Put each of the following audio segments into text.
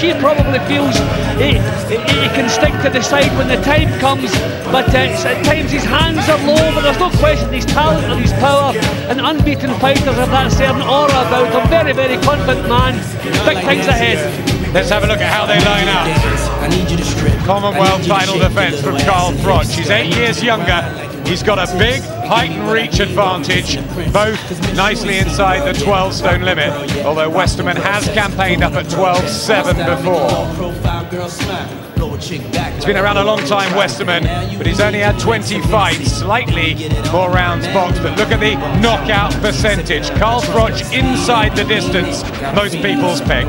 She probably feels he can stick to the side when the time comes, but at times his hands are low, but there's no question his talent and his power, and unbeaten fighters have that certain aura about him. Very, very confident man. Big things ahead. Let's have a look at how they line up. Commonwealth title defence from Carl Froch. He's 8 years younger. He's got a big height and reach advantage, both nicely inside the 12-stone limit, although Westerman has campaigned up at 12.7 before. He's been around a long time, Westerman, but he's only had 20 fights, slightly more rounds boxed, but look at the knockout percentage. Carl Froch inside the distance, most people's pick.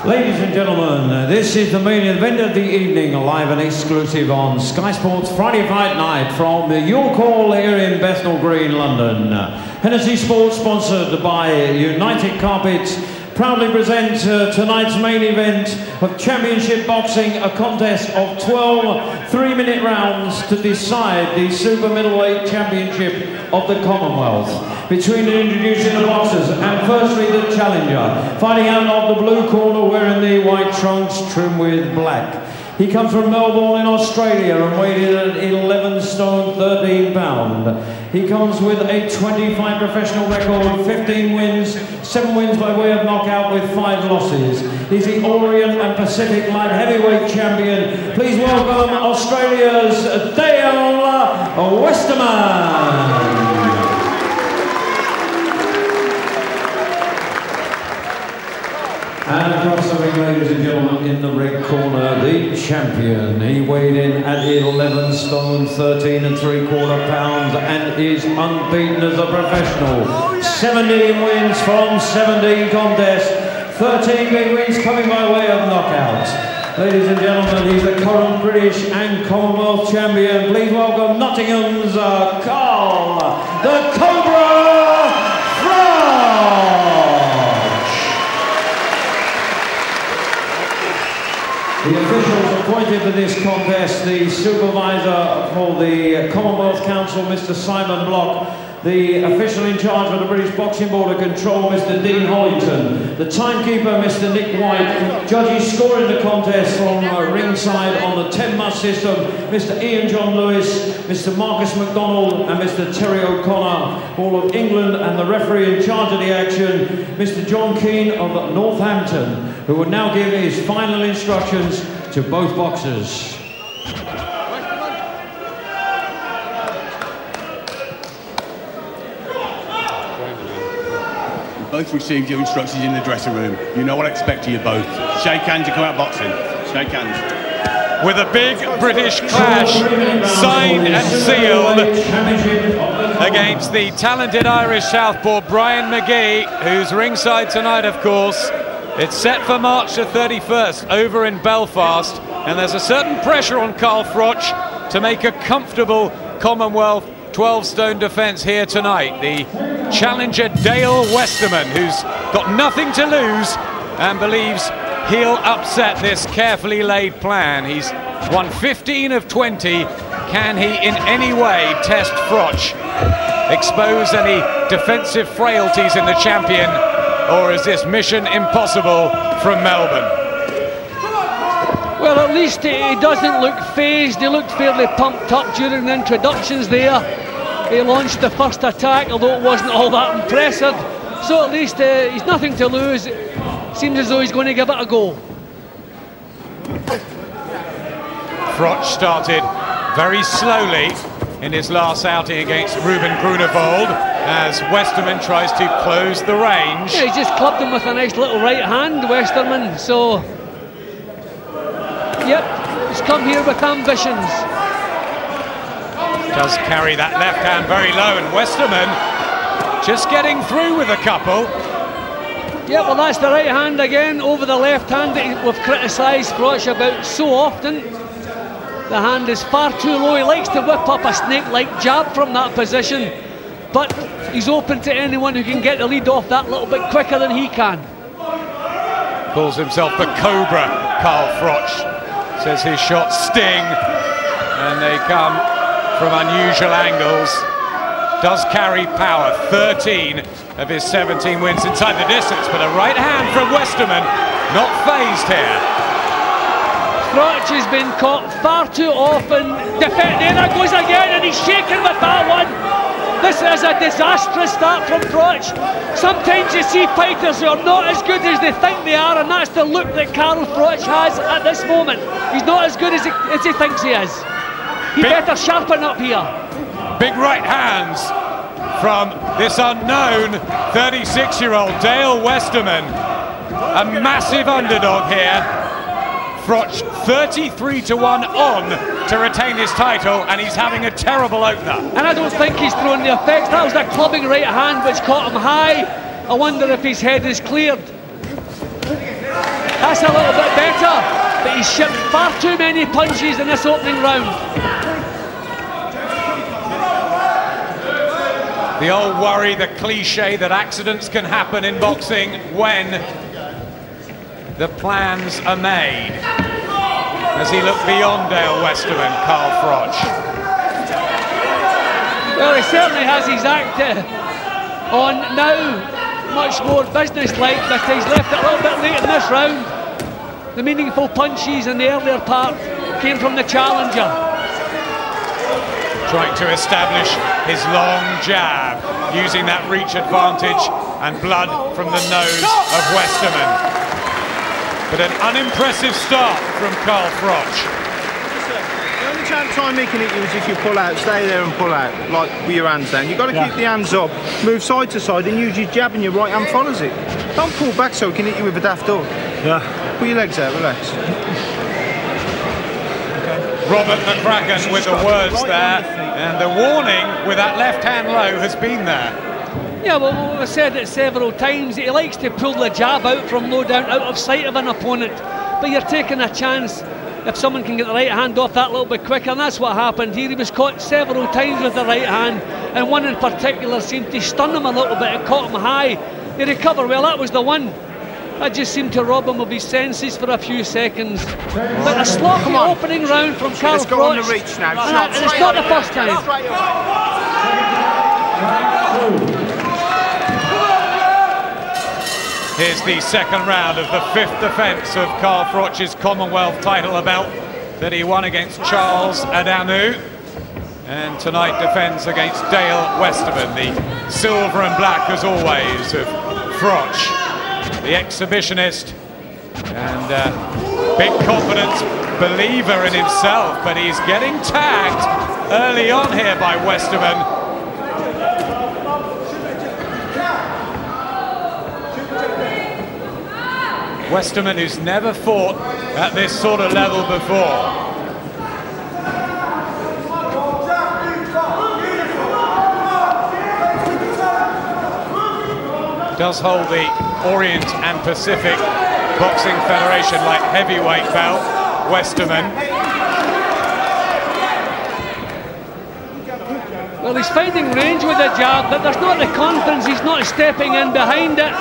Ladies and gentlemen, this is the main event of the evening, live and exclusive on Sky Sports Friday Fight Night from the York Hall here in Bethnal Green, London. Hennessy Sports, sponsored by United Carpets, proudly present tonight's main event of championship boxing, a contest of 12 3-minute rounds to decide the super middleweight championship of the Commonwealth. Between and introducing the boxers, and firstly the challenger, fighting out of the blue corner wearing the white trunks trimmed with black. He comes from Melbourne in Australia and weighed in at 11 stone 13 pound. He comes with a 25 professional record, 15 wins, 7 wins by way of knockout with 5 losses. He's the Orient and Pacific light heavyweight champion. Please welcome Australia's Dale Westerman. And across the ring, ladies and gentlemen, in the red corner, the champion. He weighed in at 11 stone, 13 3/4 pounds, and is unbeaten as a professional. 17 wins from 17 contests, 13 big wins coming by way of knockouts. Ladies and gentlemen, he's the current British and Commonwealth champion. Please welcome Nottingham's Carl, the Cobra Froch. The officials appointed for this contest, the supervisor for the Commonwealth Council, Mr. Simon Block, the official in charge of the British Boxing Board of Control, Mr. Dean Hollington, the timekeeper, Mr. Nick White, judges scoring the contest from ringside on the 10-must system, Mr. Ian John Lewis, Mr. Marcus MacDonald, and Mr. Terry O'Connor, all of England, and the referee in charge of the action, Mr. John Keane of Northampton, who will now give his final instructions to both boxers. Both received your instructions in the dressing room. You know what I expect of you both. Shake hands and come out boxing. Shake hands. With a big British clash, signed and sealed against the talented Irish southpaw Brian McGee, who's ringside tonight, of course. It's set for March the 31st over in Belfast, and there's a certain pressure on Carl Froch to make a comfortable Commonwealth 12-stone defence here tonight. The challenger Dale Westerman, who's got nothing to lose and believes he'll upset this carefully laid plan. He's won 15 of 20. Can he in any way test Froch? Expose any defensive frailties in the champion? Or is this mission impossible from Melbourne? Well, at least he doesn't look phased. He looked fairly pumped up during the introductions there. He launched the first attack, although it wasn't all that impressive. So at least he's nothing to lose. Seems as though he's going to give it a go. Froch started very slowly in his last outing against Ruben Grunewald as Westerman tries to close the range. Yeah, he just clubbed him with a nice little right hand, Westerman. So, yep, he's come here with ambitions. Does carry that left hand very low, and Westerman just getting through with a couple. Yeah, well, that's the right hand again over the left hand that we've criticised Froch about so often. The hand is far too low. He likes to whip up a snake-like jab from that position, but he's open to anyone who can get the lead off that little bit quicker than he can. Calls himself the Cobra, Carl Froch. Says his shots sting, and they come from unusual angles. does carry power. 13 of his 17 wins inside the distance, but a right hand from Westerman, not phased here. Froch has been caught far too often. There it goes again, and he's shaken with that one. This is a disastrous start from Froch. Sometimes you see fighters who are not as good as they think they are, and that's the look that Carl Froch has at this moment. He's not as good as he thinks he is. He better sharpen up here. Big right hands from this unknown 36-year-old Dale Westerman. A massive underdog here. Froch 33-1 on to retain his title, and he's having a terrible opener. And I don't think he's thrown the effects. That was a clubbing right hand which caught him high. I wonder if his head is cleared. That's a little bit better, but he's shipped far too many punches in this opening round. The old worry, the cliche that accidents can happen in boxing when the plans are made. As he looked beyond Dale Westerman, Carl Froch. Well, he certainly has his act on now, much more business-like, but he's left it a little bit late in this round. The meaningful punches in the earlier part came from the challenger. Trying to establish his long jab, using that reach advantage, and blood from the nose of Westerman. But an unimpressive start from Carl Froch. The only time he can hit you is if you pull out, stay there and pull out, like with your hands down. You've got to keep the hands up, move side to side, and use your jab, and your right hand follows it. Don't pull back so he can hit you with a daft hook. Yeah. Put your legs out, relax. Robert McCracken with the words there, and the warning with that left hand low has been there. Yeah, well, we've said it several times. He likes to pull the jab out from low down, out of sight of an opponent. But you're taking a chance if someone can get the right hand off that little bit quicker, and that's what happened here. He was caught several times with the right hand, and one in particular seemed to stun him a little bit. It caught him high. He recovered well. That was the one. That just seemed to rob him of his senses for a few seconds. But a sloppy opening round from Carl Froch. On the reach now. And it's not the first time. Here's the second round of the fifth defence of Carl Froch's Commonwealth title belt that he won against Charles Adamu. And tonight defends against Dale Westerman, the silver and black as always of Froch, the exhibitionist, and big confidence, believer in himself, but he's getting tagged early on here by Westerman. Westerman, who's never fought at this sort of level before. Does hold the Orient and Pacific Boxing Federation light heavyweight belt, Westerman. Well, he's finding range with the jab, but there's not the confidence. He's not stepping in behind it.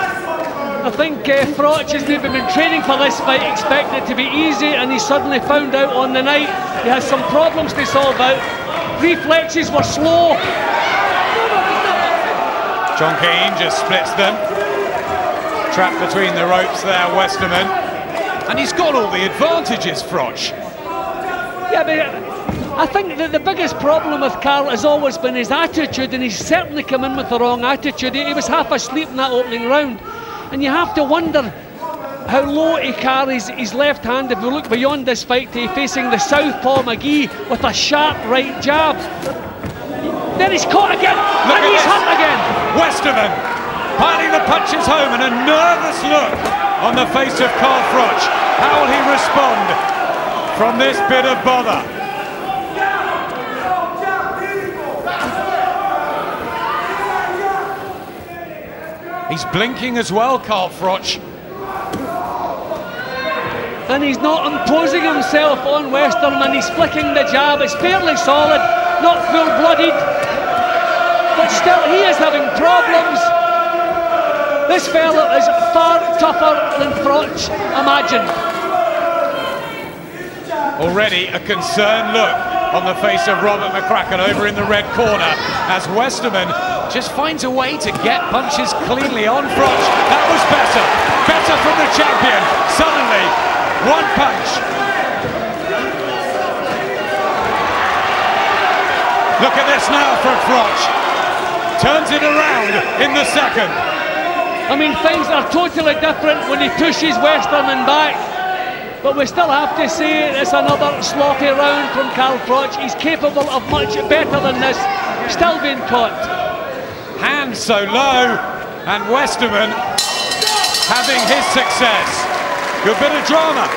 I think Froch has maybe been training for this fight, expecting it to be easy, and he suddenly found out on the night he has some problems to solve out. Reflexes were slow. John Keane just splits them. Trapped between the ropes there, Westerman. And he's got all the advantages, Froch. Yeah, but I think that the biggest problem with Carl has always been his attitude, and he's certainly come in with the wrong attitude. He was half asleep in that opening round. And you have to wonder how low he carries his left hand if we look beyond this fight to facing the southpaw McGee with a sharp right jab. Then he's caught again, and he's hurt again. Westerman piling the punches home, and a nervous look on the face of Carl Froch. How will he respond from this bit of bother? He's blinking as well, Carl Froch. And he's not imposing himself on Westerman. He's flicking the jab. It's fairly solid, not full-blooded, but still he is having problems. This fella is far tougher than Froch imagined. Already a concerned look on the face of Robert McCracken over in the red corner. as Westerman just finds a way to get punches cleanly on Froch. That was better. Better from the champion. Suddenly, one punch. Look at this now from Froch. Turns it around in the second. I mean, things are totally different when he pushes Westerman back. But we still have to say it's another sloppy round from Carl Froch. He's capable of much better than this. Still being caught. Hands so low, and Westerman having his success. Good bit of drama.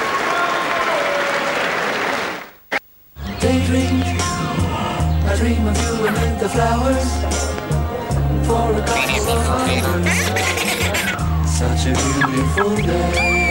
Daydream, I dream of you amid the flowers for a couple of hours. Such a beautiful day.